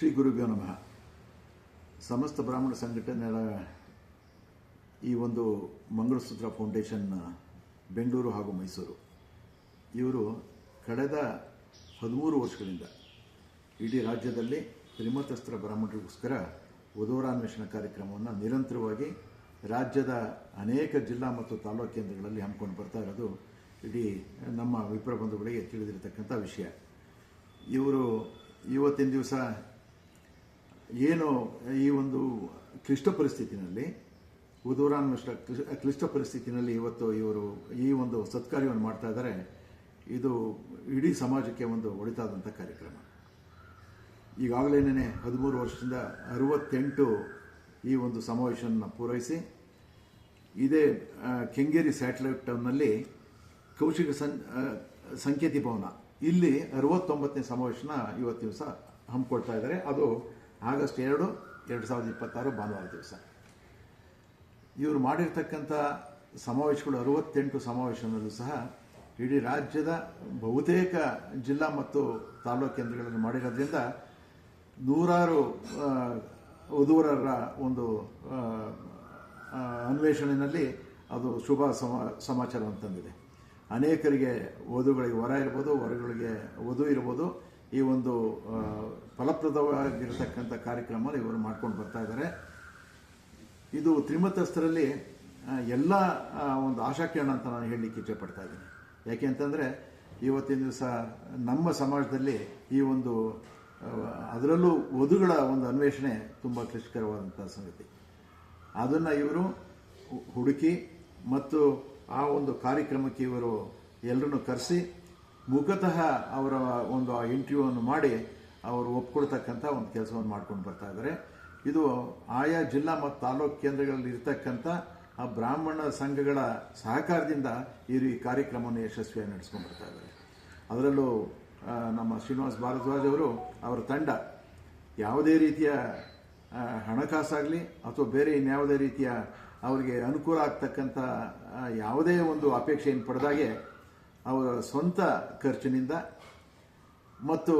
ಶ್ರೀ ಗುರುಭ್ಯೋ ನಮಃ. ಸಮಸ್ತ ಬ್ರಾಹ್ಮಣ ಸಂಘಟನೆಗಳ ಈ ಒಂದು ಮಂಗಳಸೂತ್ರ ಫೌಂಡೇಶನ್ ಬೆಂಗಳೂರು ಹಾಗೂ ಮೈಸೂರು ಇವರು ಕಳೆದ 13 ವರ್ಷಗಳಿಂದ ಇಡೀ ರಾಜ್ಯದಲ್ಲಿ ತ್ರಿಮತಸ್ತ್ರ ಬ್ರಾಹ್ಮಣರಿಗೋಸ್ಕರ ವಧೂವರಾನ್ವೇಷಣೆ ಕಾರ್ಯಕ್ರಮವನ್ನು ನಿರಂತರವಾಗಿ ರಾಜ್ಯದ ಅನೇಕ ಜಿಲ್ಲಾ ಮತ್ತು ತಾಲೂಕು ಕೇಂದ್ರಗಳಲ್ಲಿ ಹಮ್ಮಿಕೊಂಡು ಬರ್ತಾ ಇರೋದು ಇಡೀ ನಮ್ಮ ವಿಪ್ರ ಬಂಧುಗಳಿಗೆ ತಿಳಿದಿರತಕ್ಕಂಥ ವಿಷಯ. ಇವರು ಇವತ್ತಿನ ದಿವಸ ಏನು ಈ ಒಂದು ಕ್ಲಿಷ್ಟ ಪರಿಸ್ಥಿತಿನಲ್ಲಿ ವಧೂವರಾನ್ವೇಷಣೆ ಕ್ಲಿಷ್ಟ ಪರಿಸ್ಥಿತಿನಲ್ಲಿ ಇವತ್ತು ಇವರು ಈ ಒಂದು ಸತ್ಕಾರ್ಯವನ್ನು ಮಾಡ್ತಾ ಇದ್ದಾರೆ. ಇದು ಇಡೀ ಸಮಾಜಕ್ಕೆ ಒಂದು ಒಳಿತಾದಂಥ ಕಾರ್ಯಕ್ರಮ. ಈಗಾಗಲೇ 13 ವರ್ಷದಿಂದ 68 ಈ ಒಂದು ಸಮಾವೇಶವನ್ನು ಪೂರೈಸಿ ಇದೇ ಕೆಂಗೇರಿ ಸ್ಯಾಟಲೈಟ್ ಟೌನ್ನಲ್ಲಿ ಕೌಶಿಕ ಸಂಕೇತಿ ಭವನ ಇಲ್ಲಿ 69ನೇ ಸಮಾವೇಶನ ಇವತ್ತು ದಿವಸ ಹಮ್ಮಿಕೊಳ್ತಾ ಇದ್ದಾರೆ. ಅದು ಆಗಸ್ಟ್ 2, 2026 ಭಾನುವಾರ ದಿವಸ. ಇವರು ಮಾಡಿರ್ತಕ್ಕಂಥ ಸಮಾವೇಶಗಳು 68 ಸಮಾವೇಶನಲ್ಲೂ ಸಹ ಇಡೀ ರಾಜ್ಯದ ಬಹುತೇಕ ಜಿಲ್ಲಾ ಮತ್ತು ತಾಲೂಕು ಕೇಂದ್ರಗಳಲ್ಲಿ ಮಾಡಿರೋದ್ರಿಂದ ನೂರಾರು ವಧುವರರ ಒಂದು ಅನ್ವೇಷಣೆಯಲ್ಲಿ ಅದು ಶುಭ ಸಮಾಚಾರ ತಂದಿದೆ. ಅನೇಕರಿಗೆ ವಧುಗಳಿಗೆ ವರ ಇರ್ಬೋದು, ವರಗಳಿಗೆ ವಧು ಇರ್ಬೋದು. ಈ ಒಂದು ಫಲಪ್ರದವಾಗಿರತಕ್ಕಂಥ ಕಾರ್ಯಕ್ರಮ ಇವರು ಮಾಡ್ಕೊಂಡು ಬರ್ತಾ ಇದ್ದಾರೆ. ಇದು ತ್ರಿಮತಸ್ಥರಲ್ಲಿ ಎಲ್ಲ ಒಂದು ಆಶಾಕಿರಣ ಅಂತ ನಾನು ಹೇಳಲಿಕ್ಕೆ ಇಚ್ಛೆಪಡ್ತಾ ಇದ್ದೀನಿ. ಯಾಕೆ ಅಂತಂದರೆ ಇವತ್ತಿನ ದಿವಸ ನಮ್ಮ ಸಮಾಜದಲ್ಲಿ ಈ ಒಂದು ಅದರಲ್ಲೂ ವಧುಗಳ ಒಂದು ಅನ್ವೇಷಣೆ ತುಂಬ ಕ್ಲಿಷ್ಟಕರವಾದಂಥ ಸಂಗತಿ. ಅದನ್ನು ಇವರು ಹುಡುಕಿ ಮತ್ತು ಆ ಒಂದು ಕಾರ್ಯಕ್ರಮಕ್ಕೆ ಇವರು ಎಲ್ಲರನ್ನು ಕರೆಸಿ ಮುಖತಃ ಅವರ ಒಂದು ಇಂಟರ್ವ್ಯೂವನ್ನು ಮಾಡಿ ಅವರು ಒಪ್ಕೊಳ್ತಕ್ಕಂಥ ಒಂದು ಕೆಲಸವನ್ನು ಮಾಡ್ಕೊಂಡು ಬರ್ತಾ ಇದ್ದಾರೆ. ಇದು ಆಯಾ ಜಿಲ್ಲಾ ಮತ್ತು ತಾಲೂಕು ಕೇಂದ್ರಗಳಲ್ಲಿ ಇರ್ತಕ್ಕಂಥ ಆ ಬ್ರಾಹ್ಮಣ ಸಂಘಗಳ ಸಹಕಾರದಿಂದ ಇವರು ಈ ಕಾರ್ಯಕ್ರಮವನ್ನು ಯಶಸ್ವಿಯಾಗಿ ನಡೆಸ್ಕೊಂಡು ಬರ್ತಾ ಇದ್ದಾರೆ. ಅದರಲ್ಲೂ ನಮ್ಮ ಶ್ರೀನಿವಾಸ್ ಭಾರದ್ವಾಜ್ ಅವರು ಅವರ ತಂಡ ಯಾವುದೇ ರೀತಿಯ ಹಣಕಾಸಾಗಲಿ ಅಥವಾ ಬೇರೆ ಇನ್ಯಾವುದೇ ರೀತಿಯ ಅವರಿಗೆ ಅನುಕೂಲ ಆಗ್ತಕ್ಕಂಥ ಯಾವುದೇ ಒಂದು ಅಪೇಕ್ಷೆಯನ್ನು ಪಡೆದಾಗೆ ಅವರ ಸ್ವಂತ ಖರ್ಚಿನಿಂದ ಮತ್ತು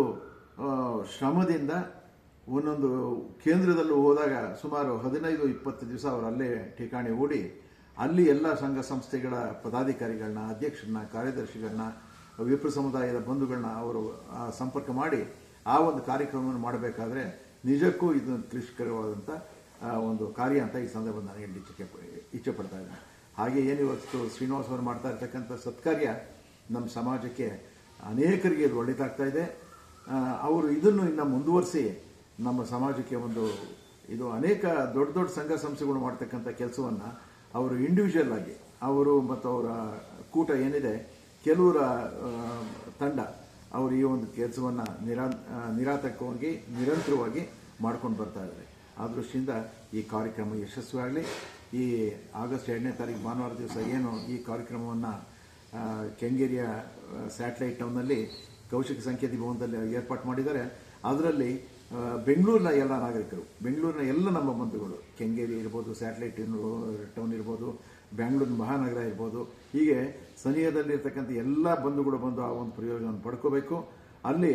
ಶ್ರಮದಿಂದ ಒಂದೊಂದು ಕೇಂದ್ರದಲ್ಲೂ ಹೋದಾಗ ಸುಮಾರು 15-20 ದಿವಸ ಅವರು ಅಲ್ಲೇ ಠಿಕಾಣಿ ಹೂಡಿ ಅಲ್ಲಿ ಎಲ್ಲ ಸಂಘ ಸಂಸ್ಥೆಗಳ ಪದಾಧಿಕಾರಿಗಳನ್ನ, ಅಧ್ಯಕ್ಷರನ್ನ, ಕಾರ್ಯದರ್ಶಿಗಳನ್ನ, ವಿಪ್ರ ಸಮುದಾಯದ ಬಂಧುಗಳನ್ನ ಅವರು ಸಂಪರ್ಕ ಮಾಡಿ ಆ ಒಂದು ಕಾರ್ಯಕ್ರಮವನ್ನು ಮಾಡಬೇಕಾದ್ರೆ ನಿಜಕ್ಕೂ ಇದು ಕ್ಲಿಷ್ಟಕರವಾದಂಥ ಒಂದು ಕಾರ್ಯ ಅಂತ ಈ ಸಂದರ್ಭದಲ್ಲಿ ನಾನು ಹೇಳಲಿಕ್ಕೆ ಇಚ್ಛೆ ಪಡ್ತಾ ಇದ್ದೇನೆ. ಹಾಗೆ ಏನು ಇವತ್ತು ಶ್ರೀನಿವಾಸ್ ಅವರು ಮಾಡ್ತಾ ಇರ್ತಕ್ಕಂಥ ಸತ್ಕಾರ್ಯ ನಮ್ಮ ಸಮಾಜಕ್ಕೆ ಅನೇಕರಿಗೆ ಇದು ಒಳ್ಳೆಯದಾಗ್ತಾ ಇದೆ. ಅವರು ಇದನ್ನು ಇನ್ನು ಮುಂದುವರಿಸಿ ನಮ್ಮ ಸಮಾಜಕ್ಕೆ ಒಂದು ಇದು ಅನೇಕ ದೊಡ್ಡ ದೊಡ್ಡ ಸಂಘ ಸಂಸ್ಥೆಗಳು ಮಾಡ್ತಕ್ಕಂಥ ಕೆಲಸವನ್ನು ಅವರು ಇಂಡಿವಿಜುವಲ್ ಆಗಿ ಅವರು ಮತ್ತು ಅವರ ಕೂಟ ಏನಿದೆ ಕೆಲವರ ತಂಡ ಅವರು ಈ ಒಂದು ಕೆಲಸವನ್ನು ನಿರಾತಂಕವಾಗಿ ನಿರಂತರವಾಗಿ ಮಾಡ್ಕೊಂಡು ಬರ್ತಾ ಇದ್ದಾರೆ. ಆ ದೃಷ್ಟಿಯಿಂದ ಈ ಕಾರ್ಯಕ್ರಮ ಯಶಸ್ವಿಯಾಗಲಿ. ಈ ಆಗಸ್ಟ್ 2ನೇ ತಾರೀಕು ಭಾನುವಾರ ದಿವಸ ಏನು ಈ ಕಾರ್ಯಕ್ರಮವನ್ನು ಕೆಂಗೇರಿಯ ಸ್ಯಾಟಲೈಟ್ ಟೌನ್ನಲ್ಲಿ ಕೌಶಿಕ ಸಂಕೇತಿ ಭವನದಲ್ಲಿ ಏರ್ಪಾಡು ಮಾಡಿದ್ದಾರೆ. ಅದರಲ್ಲಿ ಬೆಂಗಳೂರಿನ ಎಲ್ಲ ನಾಗರಿಕರು, ಬೆಂಗಳೂರಿನ ಎಲ್ಲ ನಮ್ಮ ಬಂಧುಗಳು, ಕೆಂಗೇರಿ ಇರ್ಬೋದು, ಸ್ಯಾಟಲೈಟ್ ಟೌನ್ ಇರ್ಬೋದು, ಬೆಂಗಳೂರು ಮಹಾನಗರ ಇರ್ಬೋದು, ಹೀಗೆ ಸನಿಹದಲ್ಲಿರ್ತಕ್ಕಂಥ ಎಲ್ಲ ಬಂಧುಗಳು ಬಂದು ಆ ಒಂದು ಪ್ರಯೋಜನವನ್ನು ಪಡ್ಕೋಬೇಕು. ಅಲ್ಲಿ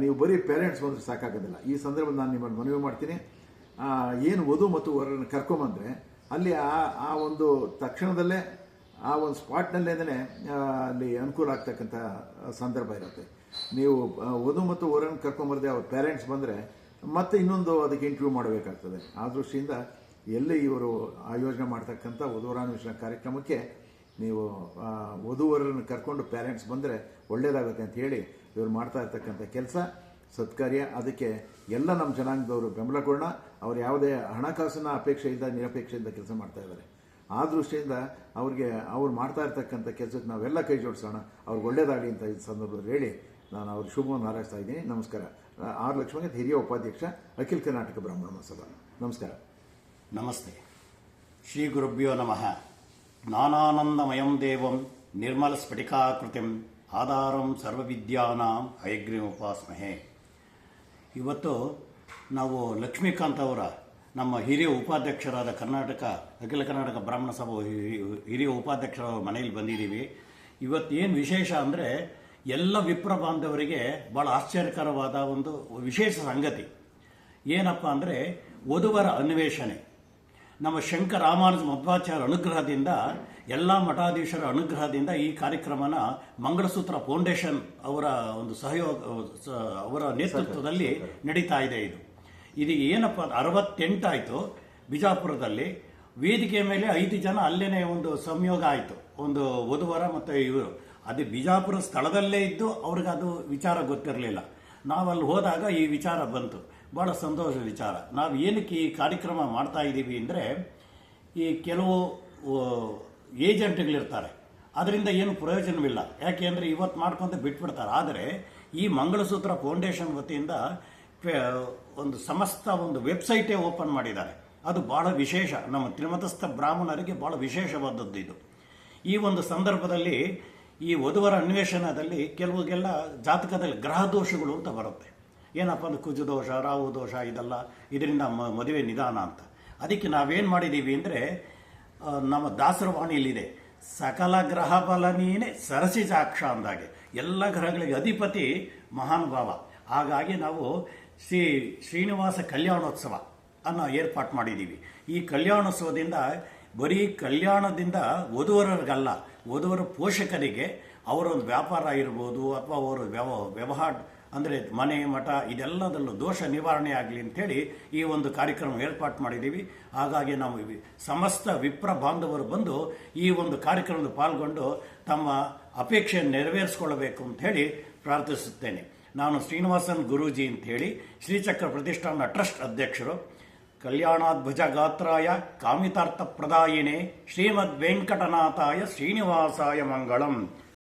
ನೀವು ಬರೀ ಪೇರೆಂಟ್ಸ್ ಬಂದರೆ ಸಾಕಾಗೋದಿಲ್ಲ. ಈ ಸಂದರ್ಭದಲ್ಲಿ ನಾನು ನಿಮ್ಮನ್ನು ಮನವಿ ಮಾಡ್ತೀನಿ, ಏನು ವಧು ಮತ್ತು ವರನ್ನು ಕರ್ಕೊಂಬಂದರೆ ಅಲ್ಲಿ ಆ ಒಂದು ತಕ್ಷಣದಲ್ಲೇ ಆ ಒಂದು ಸ್ಪಾಟ್ನಲ್ಲೇನೇ ಅಲ್ಲಿ ಅನುಕೂಲ ಆಗ್ತಕ್ಕಂಥ ಸಂದರ್ಭ ಇರುತ್ತೆ. ನೀವು ವಧು ಮತ್ತು ವರನ್ನು ಕರ್ಕೊಂಬರದೆ ಅವ್ರ ಪೇರೆಂಟ್ಸ್ ಬಂದರೆ ಮತ್ತೆ ಇನ್ನೊಂದು ಅದಕ್ಕೆ ಇಂಟರ್ವ್ಯೂ ಮಾಡಬೇಕಾಗ್ತದೆ. ಆ ದೃಷ್ಟಿಯಿಂದ ಎಲ್ಲಿ ಇವರು ಆಯೋಜನೆ ಮಾಡ್ತಕ್ಕಂಥ ವಧೂವರಾನ್ವೇಷಣೆ ಕಾರ್ಯಕ್ರಮಕ್ಕೆ ನೀವು ವಧುವರನ್ನು ಕರ್ಕೊಂಡು ಪೇರೆಂಟ್ಸ್ ಬಂದರೆ ಒಳ್ಳೆಯದಾಗುತ್ತೆ ಅಂತ ಹೇಳಿ ಇವರು ಮಾಡ್ತಾ ಇರ್ತಕ್ಕಂಥ ಕೆಲಸ ಸತ್ಕಾರ್ಯ. ಅದಕ್ಕೆ ಎಲ್ಲ ನಮ್ಮ ಜನಾಂಗದವರು ಬೆಂಬಲ ಕೊಡೋಣ. ಅವರು ಯಾವುದೇ ಹಣಕಾಸಿನ ಅಪೇಕ್ಷೆಯಿಂದ ನಿರಪೇಕ್ಷೆಯಿಂದ ಕೆಲಸ ಮಾಡ್ತಾ ಇದ್ದಾರೆ. ಆ ದೃಷ್ಟಿಯಿಂದ ಅವ್ರು ಮಾಡ್ತಾ ಇರ್ತಕ್ಕಂಥ ಕೆಲಸಕ್ಕೆ ನಾವೆಲ್ಲ ಕೈ ಜೋಡಿಸೋಣ. ಅವ್ರಿಗೆ ಒಳ್ಳೇದಾಗಲಿ ಅಂತ ಈ ಸಂದರ್ಭದಲ್ಲಿ ಹೇಳಿ ನಾನು ಅವ್ರ ಶುಭವನ್ನು ಹಾರೈಸ್ತಾ ಇದ್ದೀನಿ. ನಮಸ್ಕಾರ. ಆರ್ ಲಕ್ಷ್ಮಣ್, ಹಿರಿಯ ಉಪಾಧ್ಯಕ್ಷ, ಅಖಿಲ ಕರ್ನಾಟಕ ಬ್ರಾಹ್ಮಣ ಮಹಾಸಭಾ. ನಮಸ್ಕಾರ. ನಮಸ್ತೆ. ಶ್ರೀ ಗುರುಭ್ಯೋ ನಮಃ. ಜ್ಞಾನಾನಂದಮಯಂ ದೇವಂ ನಿರ್ಮಲ ಸ್ಫಟಿಕಾಕೃತಿಂ ಆಧಾರಂ ಸರ್ವವಿದ್ಯಾನಾಂ ಹಯಗ್ರೀವೋಪಾಸ್ಮಹೇ. ಇವತ್ತು ನಾವು ಲಕ್ಷ್ಮೀಕಾಂತ್ ಅವರ ನಮ್ಮ ಹಿರಿಯ ಉಪಾಧ್ಯಕ್ಷರಾದ ಅಖಿಲ ಕರ್ನಾಟಕ ಬ್ರಾಹ್ಮಣ ಸಭಾ ಹಿರಿಯ ಉಪಾಧ್ಯಕ್ಷರ ಮನೆಯಲ್ಲಿ ಬಂದಿದ್ದೀವಿ. ಇವತ್ತೇನು ವಿಶೇಷ ಅಂದರೆ ಎಲ್ಲ ವಿಪ್ರ ಬಾಂಧವರಿಗೆ ಭಾಳ ಆಶ್ಚರ್ಯಕರವಾದ ಒಂದು ವಿಶೇಷ ಸಂಗತಿ. ಏನಪ್ಪ ಅಂದರೆ ವಧುವರ ಅನ್ವೇಷಣೆ. ನಮ್ಮ ಶಂಕರ ರಾಮಾನುಜ ಮಧ್ವಾಚಾರ್ಯ ಅನುಗ್ರಹದಿಂದ, ಎಲ್ಲ ಮಠಾಧೀಶರ ಅನುಗ್ರಹದಿಂದ ಈ ಕಾರ್ಯಕ್ರಮನ ಮಂಗಳಸೂತ್ರ ಫೌಂಡೇಶನ್ ಅವರ ಒಂದು ಅವರ ನೇತೃತ್ವದಲ್ಲಿ ನಡೀತಾ ಇದೆ. ಇದು ಏನಪ್ಪ 68 ಆಯಿತು ಬಿಜಾಪುರದಲ್ಲಿ. ವೇದಿಕೆ ಮೇಲೆ 5 ಜನ ಅಲ್ಲೇನೆ ಒಂದು ಸಂಯೋಗ ಆಯಿತು, ಒಂದು ವಧುವರ ಮತ್ತು ಇವರು. ಅದು ಬಿಜಾಪುರ ಸ್ಥಳದಲ್ಲೇ ಇದ್ದು ಅವ್ರಿಗೆ ಅದು ವಿಚಾರ ಗೊತ್ತಿರಲಿಲ್ಲ. ನಾವು ಅಲ್ಲಿ ಹೋದಾಗ ಈ ವಿಚಾರ ಬಂತು. ಭಾಳ ಸಂತೋಷದ ವಿಚಾರ. ನಾವು ಏನಕ್ಕೆ ಈ ಕಾರ್ಯಕ್ರಮ ಮಾಡ್ತಾ ಇದ್ದೀವಿ ಅಂದರೆ, ಈ ಕೆಲವು ಏಜೆಂಟ್ಗಳಿರ್ತಾರೆ, ಅದರಿಂದ ಏನು ಪ್ರಯೋಜನವಿಲ್ಲ. ಯಾಕೆ ಅಂದರೆ ಇವತ್ತು ಮಾಡ್ಕೊಂತ ಬಿಟ್ಬಿಡ್ತಾರೆ. ಆದರೆ ಈ ಮಂಗಳಸೂತ್ರ ಫೌಂಡೇಶನ್ ವತಿಯಿಂದ ಒಂದು ಸಮಸ್ತ ಒಂದು ವೆಬ್ಸೈಟೇ ಓಪನ್ ಮಾಡಿದ್ದಾರೆ. ಅದು ಬಹಳ ವಿಶೇಷ. ನಮ್ಮ ತ್ರಿಮತಸ್ಥ ಬ್ರಾಹ್ಮಣರಿಗೆ ಬಹಳ ವಿಶೇಷವಾದದ್ದು ಇದು. ಈ ಒಂದು ಸಂದರ್ಭದಲ್ಲಿ ಈ ವಧುವರ ಅನ್ವೇಷಣದಲ್ಲಿ ಕೆಲವಿಗೆಲ್ಲ ಜಾತಕದಲ್ಲಿ ಗ್ರಹ ದೋಷಗಳು ಅಂತ ಬರುತ್ತೆ. ಏನಪ್ಪ ಅಂದ್ರೆ ಕುಜದೋಷ, ರಾಹು ದೋಷ, ಇದರಿಂದ ಮದುವೆ ನಿಧಾನ ಅಂತ. ಅದಕ್ಕೆ ನಾವೇನು ಮಾಡಿದ್ದೀವಿ ಅಂದರೆ, ನಮ್ಮ ದಾಸರವಾಣಿಯಲ್ಲಿದೆ, ಸಕಲ ಗ್ರಹ ಬಲ ನೀನೆ ಸರಸಿಜಾಕ್ಷ ಅಂದಾಗೆ. ಎಲ್ಲ ಗ್ರಹಗಳಿಗೆ ಅಧಿಪತಿ ಮಹಾನುಭಾವ. ಹಾಗಾಗಿ ನಾವು ಶ್ರೀನಿವಾಸ ಕಲ್ಯಾಣೋತ್ಸವ ಅನ್ನೋ ಏರ್ಪಾಟ್ ಮಾಡಿದ್ದೀವಿ. ಈ ಕಲ್ಯಾಣೋತ್ಸವದಿಂದ ಬರೀ ಕಲ್ಯಾಣದಿಂದ ವಧುವರರಿಗಲ್ಲ, ವಧುವರ ಪೋಷಕರಿಗೆ ಅವರೊಂದು ವ್ಯಾಪಾರ ಇರ್ಬೋದು, ಅಥವಾ ಅವರ ವ್ಯವಹಾರ ಅಂದರೆ ಮನೆ ಮಠ ಇದೆಲ್ಲದಲ್ಲೂ ದೋಷ ನಿವಾರಣೆ ಆಗಲಿ ಅಂಥೇಳಿ ಈ ಒಂದು ಕಾರ್ಯಕ್ರಮ ಏರ್ಪಾಟ್ ಮಾಡಿದ್ದೀವಿ. ಹಾಗಾಗಿ ನಾವು ಸಮಸ್ತ ವಿಪ್ರ ಬಾಂಧವರು ಬಂದು ಈ ಒಂದು ಕಾರ್ಯಕ್ರಮದಲ್ಲಿ ಪಾಲ್ಗೊಂಡು ತಮ್ಮ ಅಪೇಕ್ಷೆಯನ್ನು ನೆರವೇರಿಸಿಕೊಳ್ಳಬೇಕು ಅಂತ ಹೇಳಿ ಪ್ರಾರ್ಥಿಸುತ್ತೇನೆ. ನಾನು ಶ್ರೀನಿವಾಸನ್ ಗುರೂಜಿ ಅಂತ ಹೇಳಿ ಶ್ರೀಚಕ್ರ ಪ್ರತಿಷ್ಠಾನ ಟ್ರಸ್ಟ್ ಅಧ್ಯಕ್ಷರು. ಕಲ್ಯಾಣಾದ್ಭುಜ ಗಾತ್ರಾಯ ಕಾಮಿತಾರ್ಥ ಪ್ರದಾಯಿನೇ ಶ್ರೀಮದ್ ವೆಂಕಟನಾಥಾಯ ಶ್ರೀನಿವಾಸಾಯ ಮಂಗಳಂ.